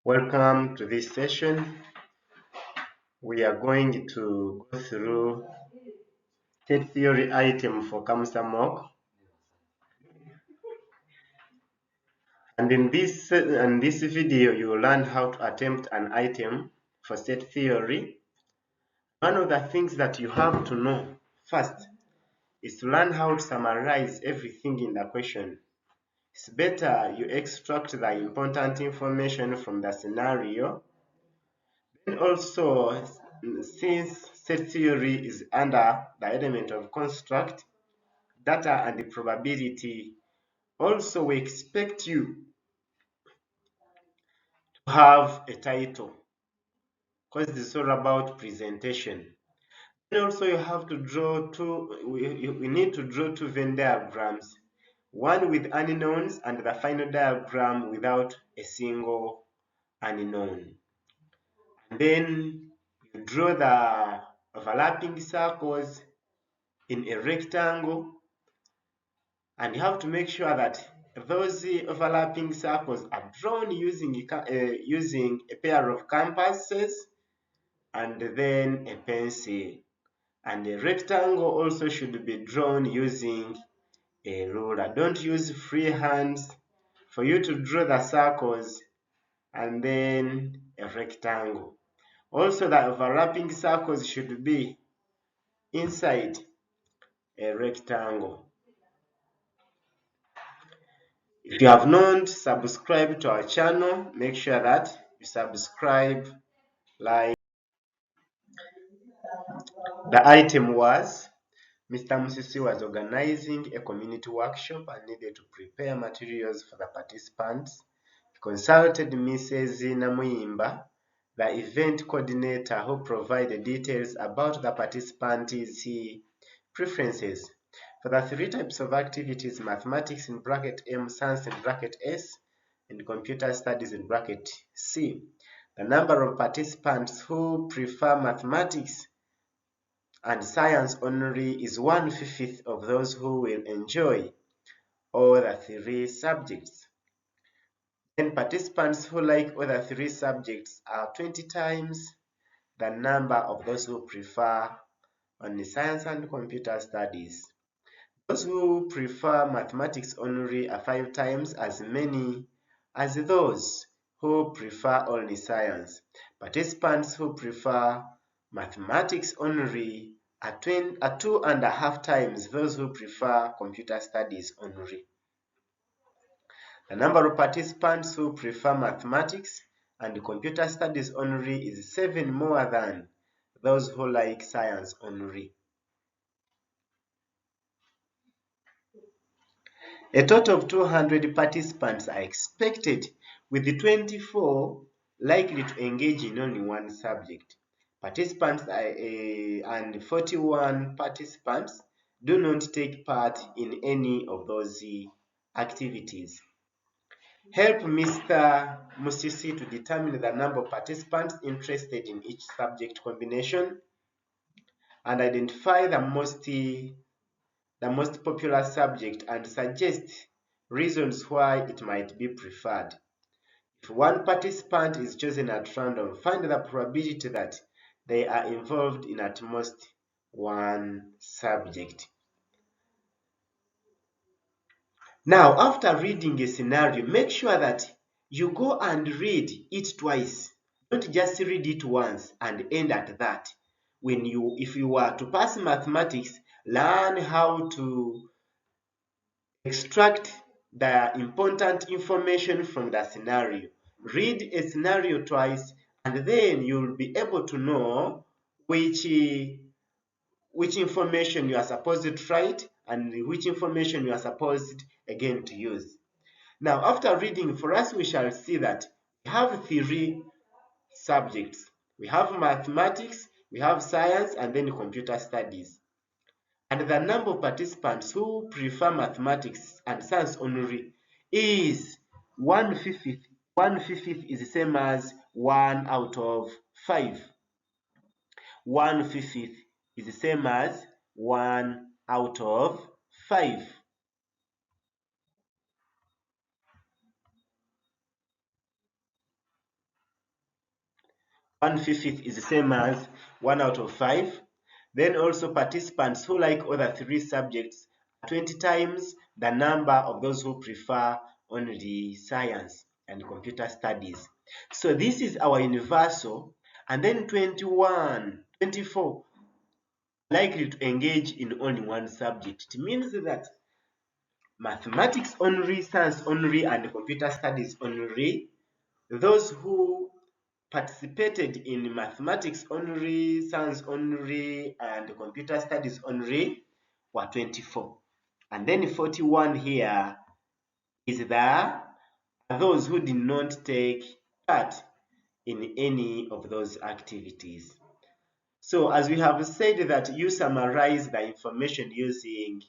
Welcome to this session. We are going to go through state theory item for KAMSA Mock. And in this video, you will learn how to attempt an item for state theory. One of the things that you have to know first is to learn how to summarize everything in the question. It's better you extract the important information from the scenario. And also, since set theory is under the element of construct, data and the probability, also we expect you to have a title because this is all about presentation. And also you have to draw we need to draw two Venn diagrams, one with unknowns and the final diagram without a single unknown. And then you draw the overlapping circles in a rectangle, and you have to make sure that those overlapping circles are drawn using a pair of compasses and then a pencil. And the rectangle also should be drawn using a ruler. Don't use free hands for you to draw the circles and then a rectangle. Also, the overlapping circles should be inside a rectangle. If you have not subscribed to our channel, make sure that you subscribe. Like the item was, Mr. Musisi was organizing a community workshop and needed to prepare materials for the participants. He consulted Mrs. Namuyimba, the event coordinator, who provided details about the participants' preferences. For the three types of activities, mathematics in bracket M, science in bracket S, and computer studies in bracket C, the number of participants who prefer mathematics and science only is 1/5 of those who will enjoy all the three subjects. Then participants who like all the three subjects are 20 times the number of those who prefer only science and computer studies. Those who prefer mathematics only are 5 times as many as those who prefer only science. Participants who prefer mathematics only are 2.5 times those who prefer computer studies only. The number of participants who prefer mathematics and computer studies only is 7 more than those who like science only. A total of 200 participants are expected, with 24 likely to engage in only one subject. Participants and 41 participants do not take part in any of those activities. Help Mr. Musisi to determine the number of participants interested in each subject combination and identify the most popular subject and suggest reasons why it might be preferred. If one participant is chosen at random, find the probability that they are involved in at most one subject. Now, after reading a scenario, make sure that you go and read it twice. Don't just read it once and end at that. If you were to pass mathematics, learn how to extract the important information from the scenario. Read a scenario twice, and then you'll be able to know which information you are supposed to write and which information you are supposed again to use. Now, after reading, for us, we shall see that we have three subjects. We have mathematics, we have science, and then computer studies. And the number of participants who prefer mathematics and science only is 1/5. 1/5 is the same as 1 out of 5. 1/5 is the same as 1 out of 5. 1/5 is the same as 1 out of 5. Then also participants who like other 3 subjects are 20 times the number of those who prefer only science and computer studies. So this is our universal, and then 24 likely to engage in only one subject. It means that mathematics only, science only, and computer studies only, those who participated in mathematics only, science only, and computer studies only were 24. And then 41 here is those who did not take part in any of those activities. So as we have said that you summarize the information using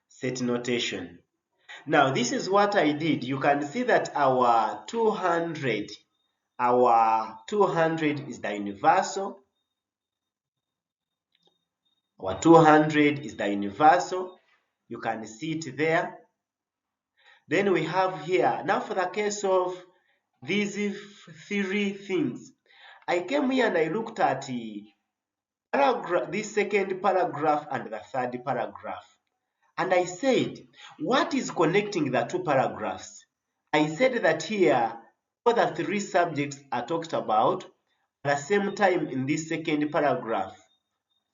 set notation. Now this is what I did. You can see that our 200 is the universal. Our 200 is the universal. You can see it there. Then we have here, now for the case of these 3 things, I came here and I looked at this second paragraph and the third paragraph. And I said, what is connecting the 2 paragraphs? I said that here, all the 3 subjects are talked about. At the same time, in this second paragraph,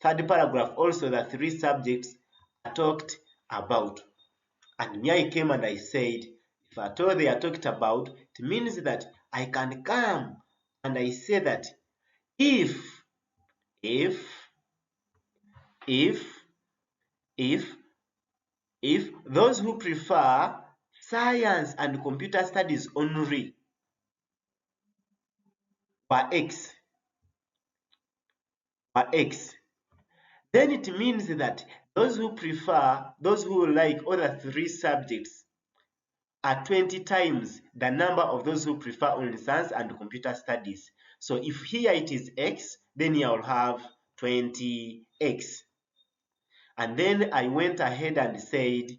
third paragraph, also the 3 subjects are talked about. And me, I came and I said, if at all they are talked about, it means that I can come and I say that if those who prefer science and computer studies only were X, then it means that those who like other 3 subjects are 20 times the number of those who prefer only science and computer studies. So if here it is X, then here I'll have 20X. And then I went ahead and said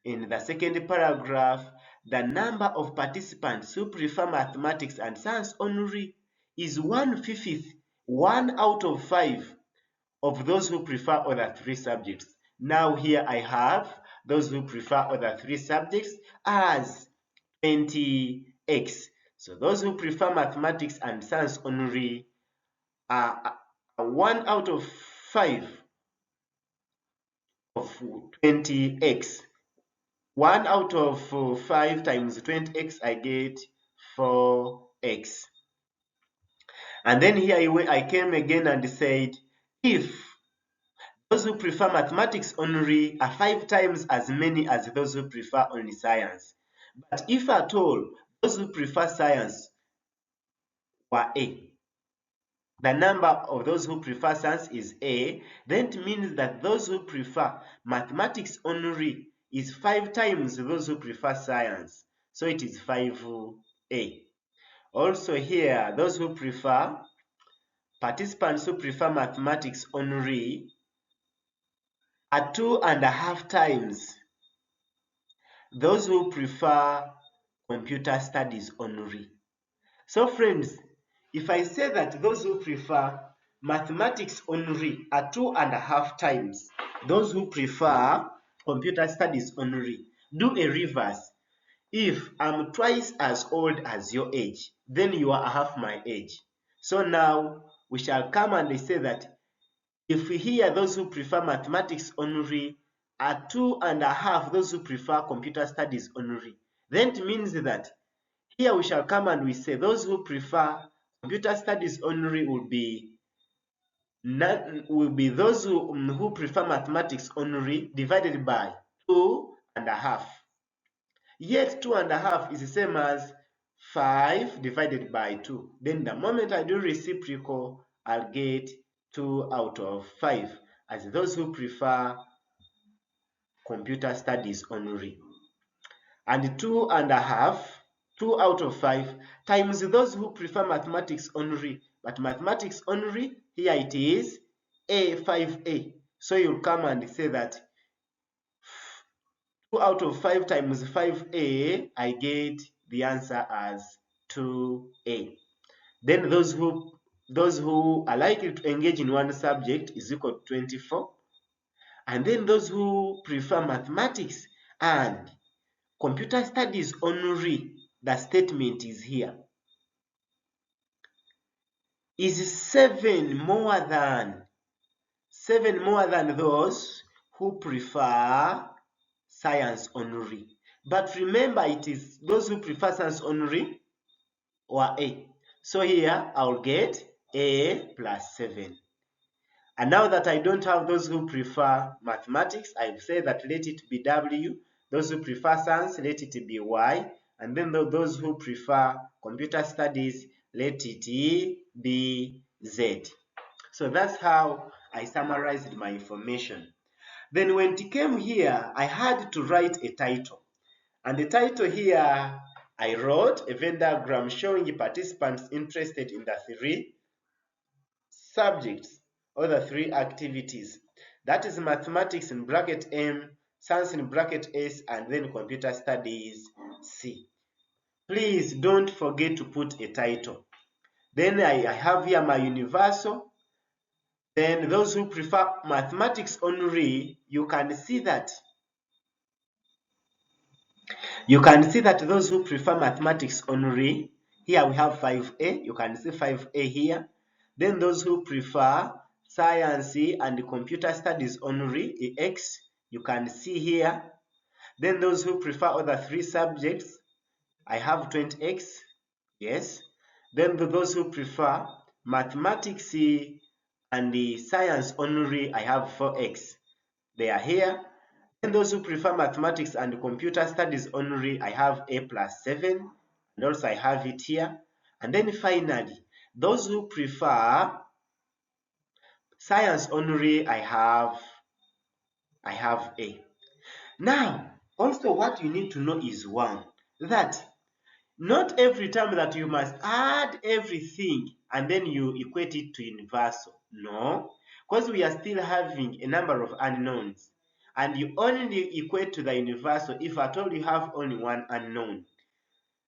in the second paragraph, the number of participants who prefer mathematics and science only is 1/5, 1 out of 5 of those who prefer other 3 subjects. Now here I have those who prefer other 3 subjects as 20x. So those who prefer mathematics and science only are 1 out of 5 of 20x. 1 out of 5 times 20x, I get 4x. And then here I came again and said, if those who prefer mathematics only are 5 times as many as those who prefer only science, but if at all those who prefer science were A, the number of those who prefer science is A, then it means that those who prefer mathematics only is 5 times those who prefer science. So it is 5A. Also here, those who prefer, participants who prefer mathematics only are 2.5 times those who prefer computer studies only. So friends, if I say that those who prefer mathematics only are 2.5 times those who prefer computer studies only, do a reverse. If I'm twice as old as your age, then you are half my age. So now we shall come and say that if we hear those who prefer mathematics only are 2.5 those who prefer computer studies only, then it means that here we shall come and we say those who prefer computer studies only will be those who prefer mathematics only divided by 2.5. Yet 2.5 is the same as 5 divided by 2. Then the moment I do reciprocal, I'll get 2 out of 5 as those who prefer computer studies only. And 2.5, 2 out of 5 times those who prefer mathematics only. But mathematics only, here it is A5A. So you'll come and say that 2 out of 5 times 5A, I get the answer as 2A. Then those who are likely to engage in one subject is equal to 24. And then those who prefer mathematics and computer studies only, the statement is here, is 7 more than those who prefer science only. But remember, it is those who prefer science only or A. So here I'll get A plus 7. And now that I don't have those who prefer mathematics, I say that let it be W. Those who prefer science, let it be Y. And then those who prefer computer studies, let it be Z. So that's how I summarized my information. Then when it came here, I had to write a title. And the title here, I wrote a Venn diagram showing participants interested in the 3 subjects or the 3 activities. That is mathematics in bracket M, science in bracket S, and then computer studies C. Please don't forget to put a title. Then I have here my universal. Then those who prefer mathematics only, you can see that those who prefer mathematics only, here we have 5A. You can see 5A here. Then those who prefer science and computer studies only, X, you can see here. Then those who prefer other 3 subjects, I have 20X, yes. Then those who prefer mathematics and the science only, I have 4X. They are here. Then those who prefer mathematics and computer studies only, I have A plus 7, and also I have it here. And then finally, those who prefer science only, I have A. Now, also what you need to know is one, that not every time that you must add everything and then you equate it to universal. No, because we are still having a number of unknowns. And you only equate to the universal if at all you have only one unknown.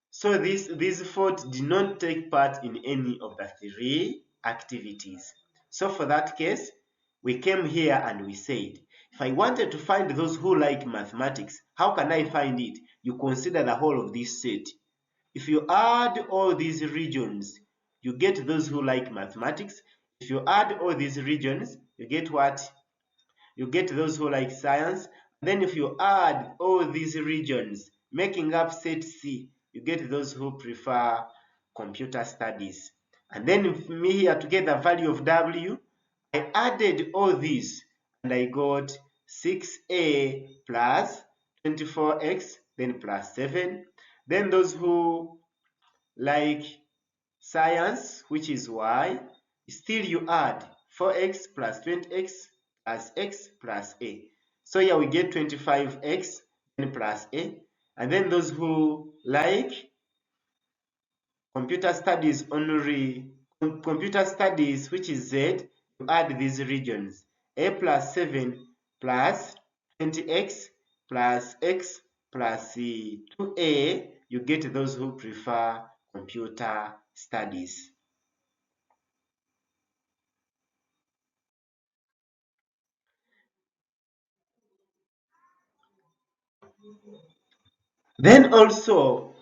So this fault did not take part in any of the 3 activities. So for that case, we came here and we said, if I wanted to find those who like mathematics, how can I find it? You consider the whole of this set. If you add all these regions, you get those who like mathematics. If you add all these regions, you get what? You get those who like science. Then if you add all these regions, making up set C, you get those who prefer computer studies. And then me here to get the value of W, I added all these and I got 6A plus 24X, then plus 7. Then those who like science, which is Y, still you add 4X plus 20X plus X plus A. So here we get 25X then plus A. And then those who like computer studies only, computer studies, which is Z, you add these regions. A plus 7 plus 20X plus X plus 2A, you get those who prefer computer studies. Then also,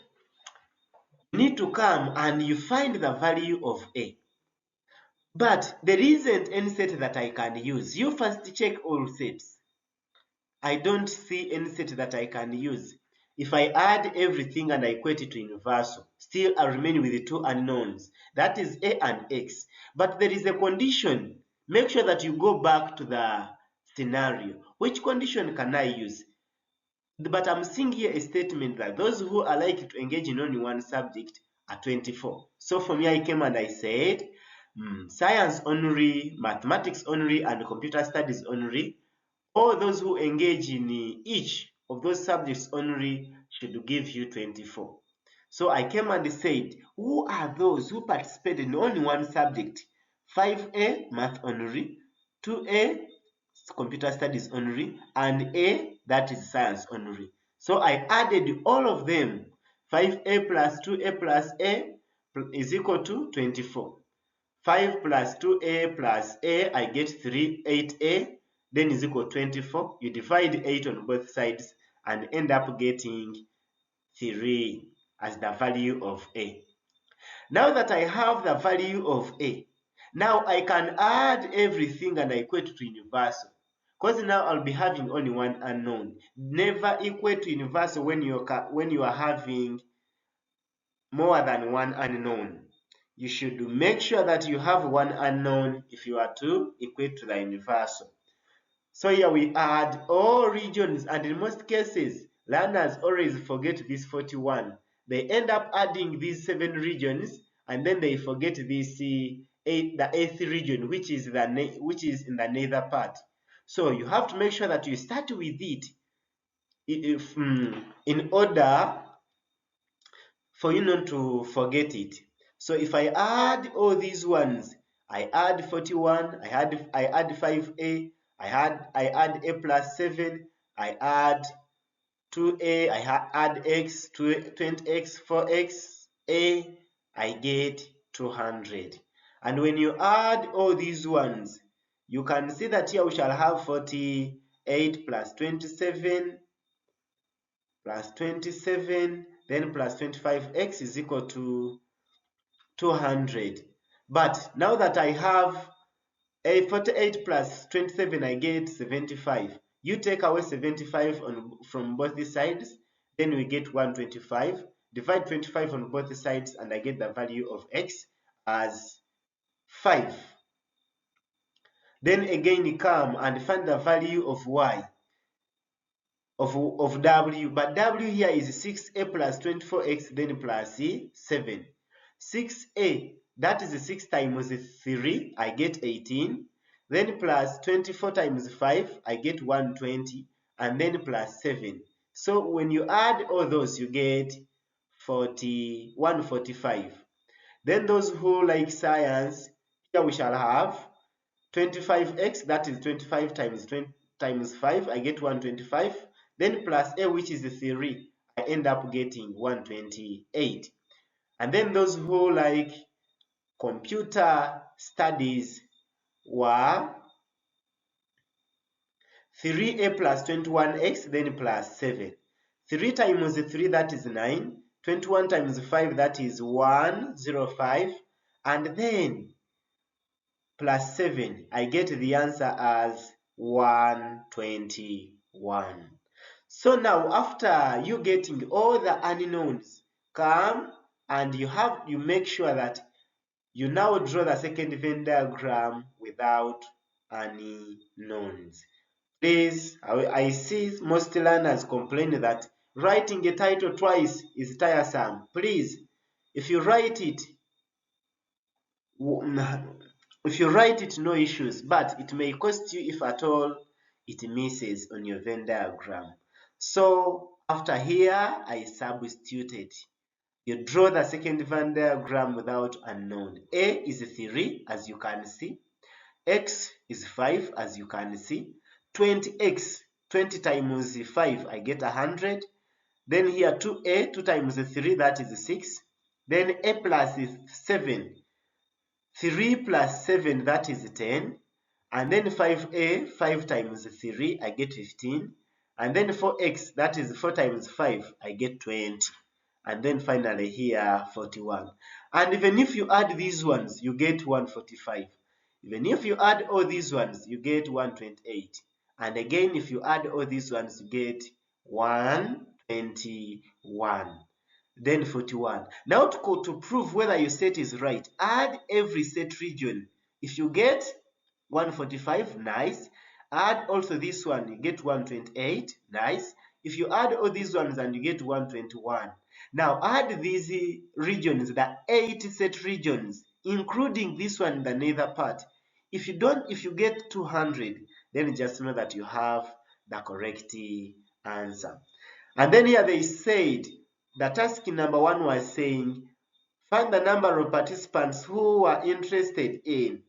you need to come and you find the value of A. But there isn't any set that I can use. You first check all sets. I don't see any set that I can use. If I add everything and I equate it to universal, still I remain with the 2 unknowns. That is A and X. But there is a condition. Make sure that you go back to the scenario. Which condition can I use? But I'm seeing here a statement that those who are likely to engage in only one subject are 24. So for me, I came and I said, science only, mathematics only, and computer studies only. All those who engage in each of those subjects only should give you 24. So I came and said, who are those who participate in only one subject? 5A, math only, 2A, computer studies only, and A, that is science only. So I added all of them, 5A plus 2A plus A is equal to 24. 5 plus 2a plus a, I get 8a, then is equal to 24. You divide 8 on both sides and end up getting 3 as the value of a. Now that I have the value of a, now I can add everything and I equate to universal. Because now I'll be having only one unknown. Never equate to universal when you are having more than one unknown. You should make sure that you have one unknown if you are to equate to the universal. So here we add all regions, and in most cases, learners always forget this 41. They end up adding these 7 regions, and then they forget this the 8th region, which is in the nether part. So you have to make sure that you start with it in order for you not to forget it. So if I add all these ones, I add 41, I add 5a, I add a plus 7, I add 2a, I add x, 20x, 4x, a, I get 200. And when you add all these ones, you can see that here we shall have 48 plus 27 plus 27, then plus 25x is equal to 200. But now that I have a 48 plus 27, I get 75. You take away 75 from both sides, then we get 125. Divide 25 on both sides, and I get the value of x as 5. Then again come and find the value of y, of w, but w here is 6a plus 24x, then plus 7. 6a, that is 6 times 3, I get 18, then plus 24 times 5, I get 120, and then plus 7. So when you add all those, you get 145. Then those who like science, here we shall have 25x, that is 25 times 5, I get 125. Then plus a, which is 3, I end up getting 128. And then those who like computer studies were 3a plus 21x, then plus 7. 3 times 3, that is 9. 21 times 5, that is 105. And then plus 7, I get the answer as 121. So now after you getting all the unknowns, come and you make sure that you now draw the second Venn diagram without any knowns. Please, I see most learners complain that writing a title twice is tiresome. Please, if you write it, no issues, but it may cost you if at all it misses on your Venn diagram. So after here, I substituted. You draw the second Venn diagram without unknown. A is 3, as you can see. X is 5, as you can see. 20x, 20 times 5, I get 100. Then here 2a, 2 times 3, that is 6. Then a plus is 7. 3 plus 7, that is 10. And then 5a, 5 times 3, I get 15. And then 4x, that is 4 times 5, I get 20. And then finally here 41. And even if you add these ones, you get 145. Even if you add all these ones, you get 128. And again, if you add all these ones, you get 121. Then 41. Now to prove whether your set is right, add every set region. If you get 145, nice. Add also this one, you get 128, nice. If you add all these ones and you get 121. Now add these regions, the 8 set regions, including this one, the nether part. If you get 200, then just know that you have the correct answer. And then here they said, the task number 1 was saying, find the number of participants who are interested in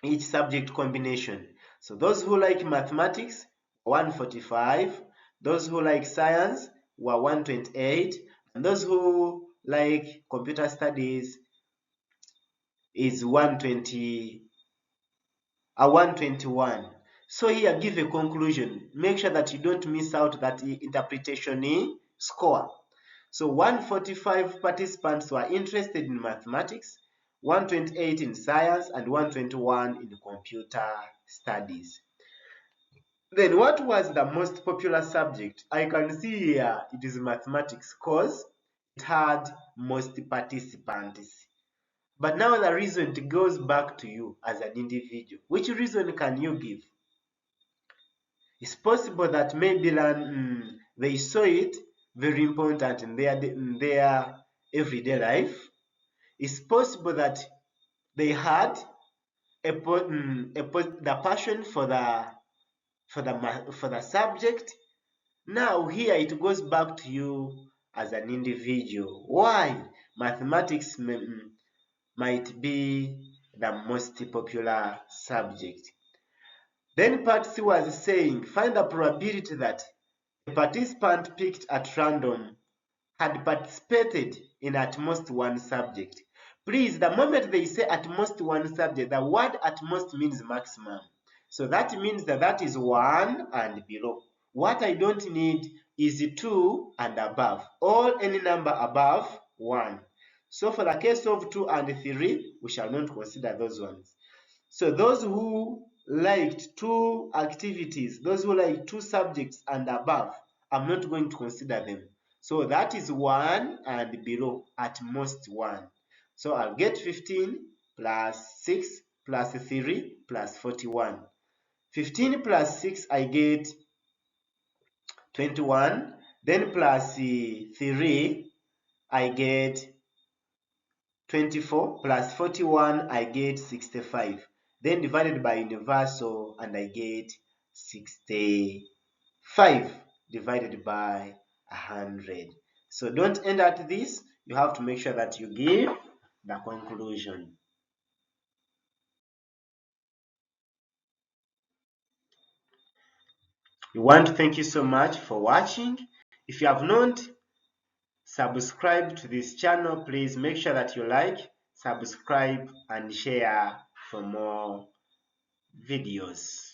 each subject combination. So those who like mathematics, 145. Those who like science were 128. And those who like computer studies is 121. So here give a conclusion. Make sure that you don't miss out that interpretation score. So 145 participants were interested in mathematics, 128 in science, and 121 in computer studies. Then what was the most popular subject? I can see here it is mathematics because it had most participants. But now the reason, it goes back to you as an individual. Which reason can you give? It's possible that maybe they saw it very important in their everyday life. It's possible that they had the passion for the subject. Now here it goes back to you as an individual. Why? Mathematics might be the most popular subject. Then part C was saying, find the probability that a participant picked at random had participated in at most one subject. Please, the moment they say at most one subject, the word at most means maximum. So that means that is 1 and below. What I don't need is 2 and above, or any number above 1. So for the case of 2 and 3, we shall not consider those ones. So those who liked 2 activities, those who like 2 subjects and above, I'm not going to consider them. So that is 1 and below, at most 1. So I'll get 15 plus 6 plus 3 plus 41. 15 plus 6, I get 21. Then plus 3, I get 24, plus 41, I get 65. Then divided by universal, and I get 65 divided by 100. So don't end at this. You have to make sure that you give the conclusion. We want to thank you so much for watching. If you have not subscribed to this channel, please make sure that you like, subscribe, and share for more videos.